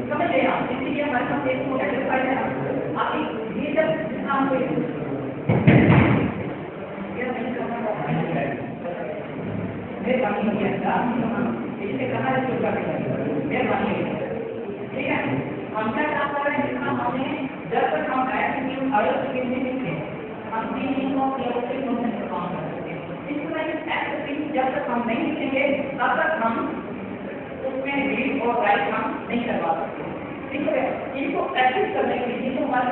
समझ रहे हैं आप, इसीलिए हमारे पास एक हेडर फाइल है। आप ये जब हम इससे कहा है ठीक है। हम क्या काम कर रहे हैं, जितना हमने जब तक हम हम जब तक हम नहीं लिखेंगे तब तक हम उसमें रीड और राइट हम नहीं करवा सकते। ठीक है, इनको प्रैक्टिस करने के लिए जो हमारे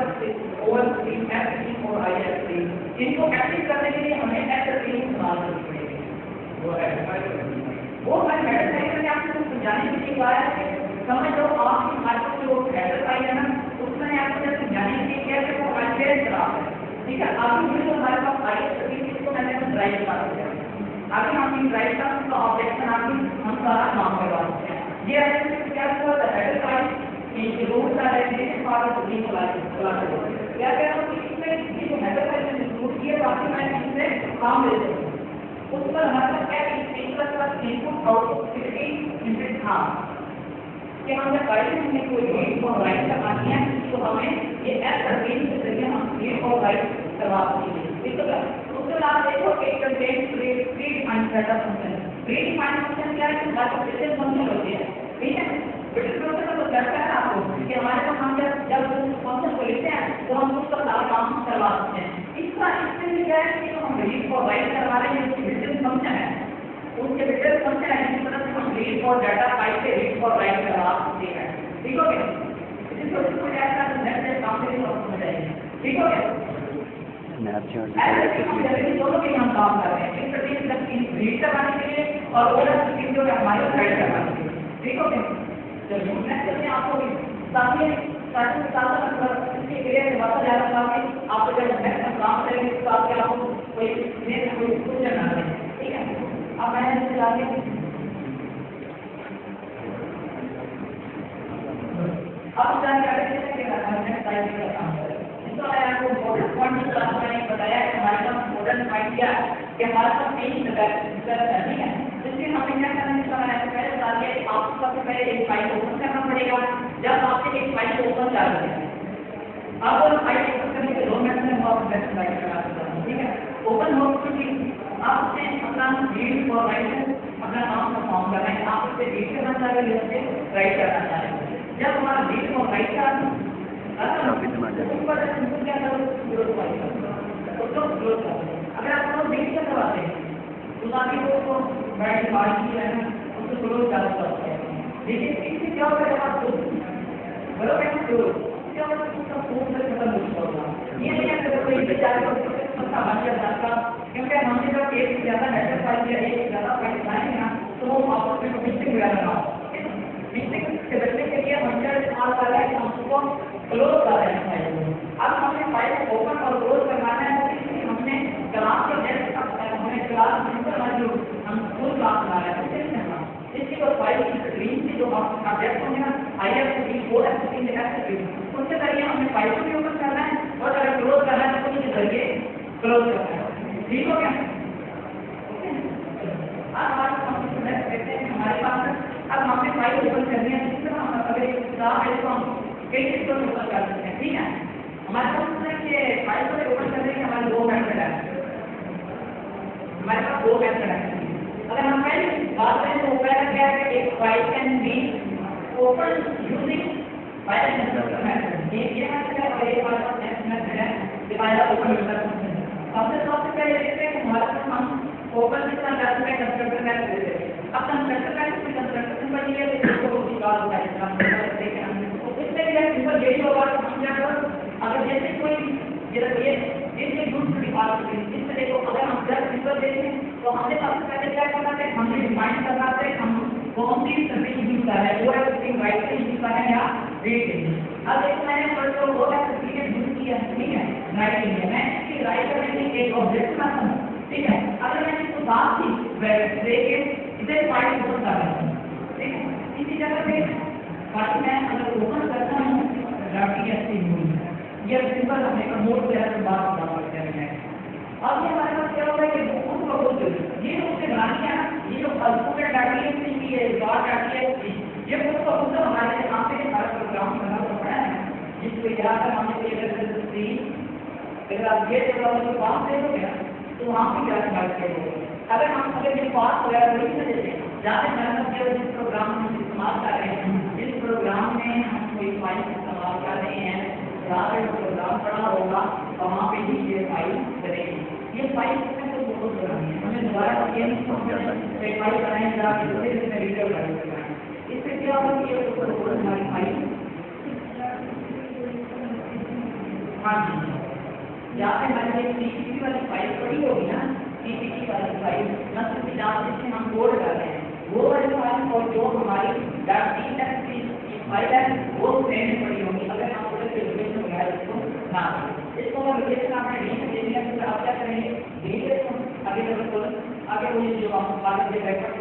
ओवर स्क्रीन एफ स्क्रीन और आई एफ स्क्रीन, इनको प्रैक्टिस करने के लिए हमें एफ स्क्रीन इस्तेमाल करनी पड़ेगी। वो हमारे हेडर फाइल में आपको समझाने के लिए कहा है कि समझ लो आपकी हमारे पास जो हेडर फाइल है ना, उसमें आपको जब समझाने के लिए क्या है वो आईएस ग्राफ है। ठीक है, अभी जो हमारे पास आईएस स्क्रीन इसको मैंने ड्राइव कर दिया। आगे हम इन ड्राइव का ऑब्जेक्ट बना के हम सारा काम करवा सकते हैं। ये क्या हुआ था, हेडर फाइल ये रूट आ रहे हैं और स्क्रीन चला क्या कह रहा हूँ कि इसमें ये जो हेडर फाइल मैंने रूट किया बाकी मैं इसमें काम ले सकता हूँ। उस पर हमारे पास क्या इनपुट आउटपुट इनपुट था कि हम जब फाइल में कोई रीड और राइट करवानी है तो हमें ये एफ स्क्रीन के जरिए हम रीड और राइट करवा सकते हैं। उसके बाद देखो एक content predefined setup function. Predefined function क्या है, हमारे पास बिल्ट इन फंक्शन होते हैं। ठीक है, बिल्ट इन फंक्शन का मतलब है आपको कि हमारे पास हम जब फंक्शन को लिखते हैं तो हम उसका सारा काम करवा सकते हैं। इसका इसमें क्या है कि हम रीड और राइट करवा रहे हैं, जो बिल्ट इन फंक्शन है उसके बिल्ट इन फंक्शन है जिस तरह से हम रीड और डाटा फाइल से रीड और राइट करवा सकते हैं। ठीक हो गया, इसी सोच को ऐसा नेक्स्ट काम के लिए समझ आएगी। ठीक हो गया, दोनों के हम काम कर रहे हैं, एक रीड करवाने के लिए और ओलर स्क्रीन जो है हमारे राइट करवाने के लिए। ठीक हो गया, चलिए नेक्स्ट करते हैं आपको ताकि इसके लिए बता जा रहा था कि आप जब नेक्स्ट काम करेंगे तो आपको कोई क्वेश्चन ना आए। ठीक है, अब मैंने इससे आगे अब जानकारी आपको मॉडल पॉइंट क्लास में बताया कि हमारे पास मॉडल पॉइंट क्या है कि हमारे पास तीन है। ठीक है, इसलिए हमें क्या करना है, पहले बताइए आपको सबसे पहले एक फाइल ओपन करना पड़ेगा। जब आपने एक फाइल ओपन कर दिया, अब वो फाइल ओपन करने के 2 मिनट में हम आपको फाइल करा सकते हैं। ठीक है, ओपन हो चुकी आपने अपना रीड और राइट अपना काम परफॉर्म कर रहे हैं। आप उससे रीड करना चाह रहे हैं, उससे राइट करना चाह रहे हैं। जब हमारा रीड और राइट का अगर आप रीड करवाते हैं तो ताकि वो बैठ बाकी है ना उसको क्लोज कर सकते हैं। लेकिन इससे क्या होगा, जब आप बराबर क्या होगा उसका फोन से खत्म हो जाएगा। ये नहीं है क्योंकि हमने जब एक ज्यादा नेटवर्क फाइल या एक ज्यादा फाइल बनाएंगे ना तो वो आपस में मिस्टेक वगैरह ना हो। मिस्टेक से बचने के लिए हम क्या इस्तेमाल कर रहे हैं, हम उसको क्लोज कर रहे हैं फाइल को। अब हमें फाइल ओपन और क्लोज करवाना है, इसलिए हमने क्लास के जैसे हमने क्लास मेंबर वाली हम फुल क्लास बना रहे हैं। इसकी तो फाइल की स्क्रीन से जो ऑब्जेक्ट होंगे ना आईएफ स्क्रीन वो एफ स्क्रीन एफ स्क्रीन उसके जरिए हमें फाइल को भी ओपन करना है और अगर क्लोज करना है तो उसके जरिए क्लोज करना है। ठीक हो गया, अब हमारे पास अब हमने फाइल ओपन करनी है। जिस तरह हम अगर तो हम कई चीज़ को ओपन कर सकते हैं। ठीक है, हमारे पास फाइल को ओपन करने के हमारे 2 मेथड है। हमारे पास 2 मेथड है। अगर हम पहले बात करें तो पहला क्या है, एक file can be open using file method. ये मेथड है और एक हमारे पास नेक्स्ट मेथड है डिवाइड ओपन यूजर फंक्शन। सबसे पहले देखते हैं कि हमारे पास हम ओपन कितना करते हैं, कंस्ट्रक्टर मेथड देते हैं। अब कंस्ट्रक्टर मेथड में कंस्ट्रक्टर सिंपल ये है कि इसको निकाल होता है इसमें क्या सिंपल यही होगा कि हम क्या करें, अगर जैसे कोई ये ग्रुप निकाल सकते हैं। इसमें देखो अगर हम जब सिंपल देखें तो हमने सबसे पहले क्या करना है, हमने डिफाइन करना है हम कौन सी सर्विस यूज कर रहे हैं, वो है राइट से यूज कर रहे हैं या रीड के लिए। अब देखो मैंने फर्स्ट वो है सर्टिफिकेट यूज किया। ठीक है, राइट के लिए मैं इसकी राइट करने के लिए एक ऑब्जेक्ट बनाता हूँ। ठीक है, अगर मैं इसको साथ ही लेके इसे फाइल ओपन कर रहा हूँ। ठीक है, इसी जगह पे बाकी मैं अगर ओपन करता हूँ ये सिंपल हमने मोड पे है बात करते हैं। अब ये हमारे पास क्या होता है कि ये उससे बनानी है, ये जो अल्फाबेट डाटी है, ये डॉट डाटी है, ये मुझको मतलब हमारे यहाँ पे हर प्रोग्राम बना हुआ पड़ा है, जिसको याद है हमने कोई अगर आप ये प्रोग्राम को पास दे दोगे तो वहाँ पे क्या बात करोगे। अगर ये पास वगैरह नहीं कर देते, ज़्यादा मेहनत के उस प्रोग्राम में इस्तेमाल कर रहे हैं, जिस प्रोग्राम में हम कोई फाइल इस्तेमाल कर रहे हैं, ज़्यादा प्रोग्राम पड़ा होगा और वहाँ पे ही ये फाइल करेंगे। ये फाइल इसमें तो बहुत ज़रूरी है, हमें दोबारा ये नहीं फाइल बनाएंगे आप इससे वीडियो बनाएंगे, इससे क्या होगा कि हमारी फाइल हाँ जी यहाँ पे हमारे पीपीटी वाली फाइल पड़ी होगी ना, पीपीटी वाली फाइल न सिर्फ जहाँ जिसमें हम कोड कर रहे हैं वो वाली फाइल और जो हमारी .txt की फाइल है वो सेम पड़ी होगी। अगर हम पूरे लोकेशन वगैरह इसको ना इसको अगर लोकेशन आपने नहीं दे दिया तो आप क्या करेंगे, धीरे आगे वो जो हम आगे जो बैकअप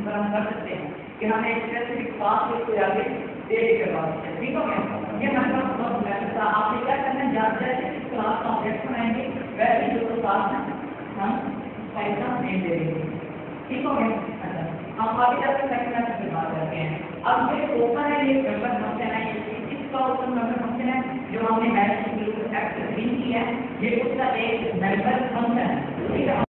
पर हम कर सकते हैं कि हमें एक स्पेसिफिक पाथ को आगे दे करवा सकते हैं। ठीक हो गया, ये मतलब बहुत महत्वपूर्ण। आपने क्या करना है, जैसे इस क्लास का ऑब्जेक्ट बनाएंगे वैसे जो क्लास हम फाइल का नेम दे देंगे। ठीक हो गया। अच्छा, हम आगे जाकर सेकंड मेथड की बात करते हैं। अब ये ओपन है, ये मेंबर फंक्शन है, इसका ओपन मेंबर फंक्शन है जो हमने मैच की एक्सेस की है, ये उसका एक मेंबर फंक्शन है। ठीक है।